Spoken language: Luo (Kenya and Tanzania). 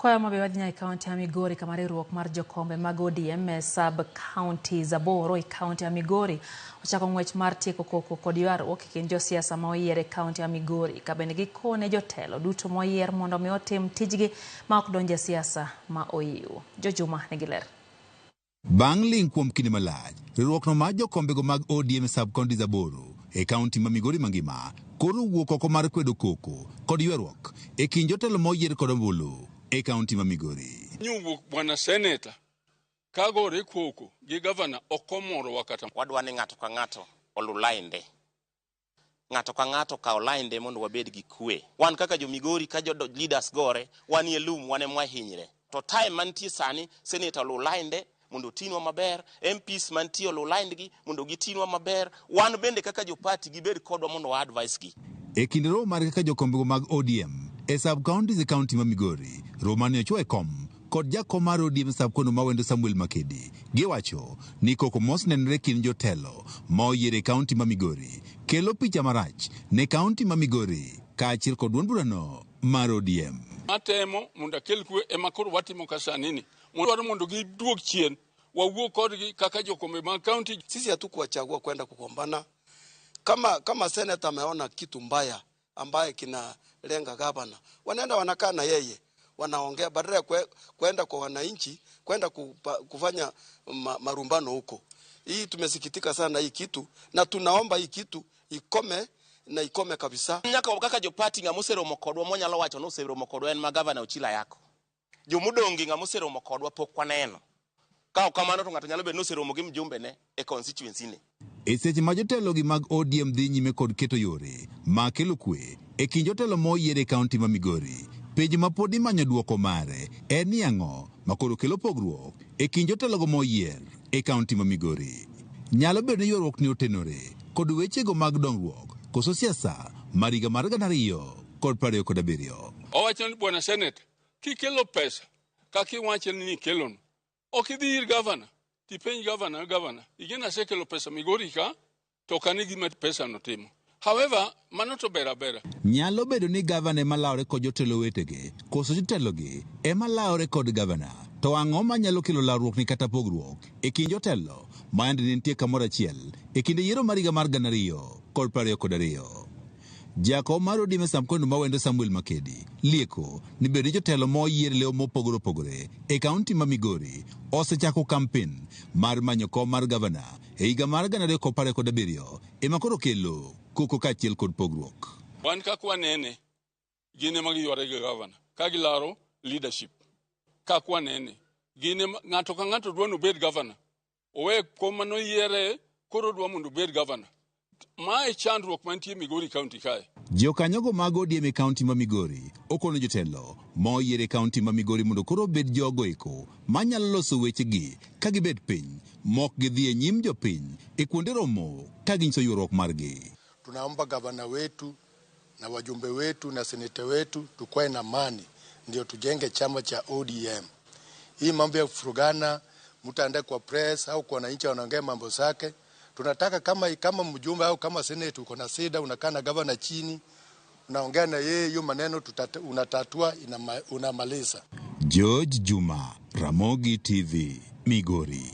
Kwa mabewadnya kaunti ya Migori kama riwruok mar jokombe mag ODM sub county Zaboro kaunti ya Migori ochako ng'wech mar tieko koko kod ywaruok e kind josiasa ma oyier e kaunti ya Migori ka bende gikone jotelo duto moyier mondo mi otim tijgi ma ok donje siasa ma oyiw. Jojuma nigi ler. Bang' ling kuom kinde malach, riwruok no mar jokombego mag ODM sub county Zaboro e kaunti ma Migori mangima koro wuok oko mar kwedo koko kod ywaruok e kind jotelo moyier kod ombulu e kaunti ma Migori. Nyuwuok bwana seneta kagore koko gi gavana okomoro wakata wadwani ng'ato ka ng'ato olulainde. Ng'ato ka ng'ato ka olainde mondo wabed gi kwe. Wan kaka jo Migori ka jo leaders gore wan ye lum wan ema hinyre. To time mantie sani seneta olulainde mondo tinwa maber, MPs mantie olulaindgi mondo gitinwa maber, wan bende kaka jo party gibed kodwa mondo wa advice gi. E kinde romo mar kaka jokombego mag ODM e sub counties e kaunti ma Migori, Romani ochoe kom kod jakom mar ODM sub kono mawendo Samuel Makedi giwacho ni koko mos nenre kind jotelo ma oyier e kaunti ma Migori kelo picha marach ne kaunti ma Migori kaachiel kod duond burano mar ODM. Matemo mondo akel kwe ema koro watimo kasanini mondo giduog chien wawuo kodgi kaka jokombe mag kaunti. Sisi hatukuwachagua kwenda kugombana. Kama seneta ameona kitu mbaya ambaye kinalenga gavana, wanaenda wanakaa na yeye wanaongea badala ya kwenda kwa wananchi kwenda kufanya marumbano huko. Hii tumesikitika sana hii kitu na tunaomba hii kitu ikome kabisa. Nyaka kaka jo party ngamusero mokodwa monyalo wacho no sero mokodwa en ma gavana ochila yako. Jo mudongi ngamusero mokodwa pok kwaneno. Ka kamano to ng'ato nyalo bedo no sero mogi mjumbe ne e constituency ne. E seche ma jotelo gi mag ODM dhi nyime kod keto yore ma kelo kwe e kind jotelo moyier e kaunti ma Migori, penjo ma pod imanyo duoko mare en ni ang'o makoro kelo pogruok e kind jotelogo moyier e kaunti ma Migori. Nyalo bedo ni ywaruok ni otenore kod wechego mag dongruok koso siasa mar higa mar 2027. Owacho ni bwana seneta kikelo pesa kakiwacho ni kelon ok idhi ir gavana tipenj gavana igena sekelo pesa Migori ka to kani gima pesa no timo. However, mano to bera. Nyalo bedo ni gavana ema lawre kod jotelo wetege koso jotelogi ema lawre kod gavana. To ang'o manyalo kelo lawruok ni kata pogruok e kind jotelo ma yande nitie kamoro achiel e kinde yiero mar higa mar 2022. Jakom mar ODM sub kono mawendo Samuel Makedi lieko ni bedo jotelo moyier leo mopogore opogore e kaunti ma Migori osechako kampen mar manyo kom mar gavana e higa mar 2027 ema koro kelo koko kaachiel kod pogruok. Wan kakwa nene gine mag yware gi gavana ka gilaro leadership. Kakwa nene gine ng'ato ka ng'ato dwa no bed gavana. Owe koma no yiere koro dwa mondo bed gavana. Ma e chandruok mantie Migori County kae. Jokanyogo mag ODM e kaunti ma Migori okono jotelo moyier e kaunti ma Migori mondo koro bed jogo eko manyalo loso wechegi ka gibed piny mok gidhi e nyim jopiny e kuonde romo ka ginyiso ywaruok margi. Tunaomba gavana wetu na wajumbe wetu na seneta wetu tukue na amani ndio tujenge chama cha ODM. Hii mambo ya kufurugana mtu aende kwa press au kwa wananchi wanaongea mambo zake. Tunataka kama mjumbe au kama seneta uko na shida unakaa na gavana chini unaongea na yeye hiyo maneno unatatua unamaliza. George Juma, Ramogi TV, Migori.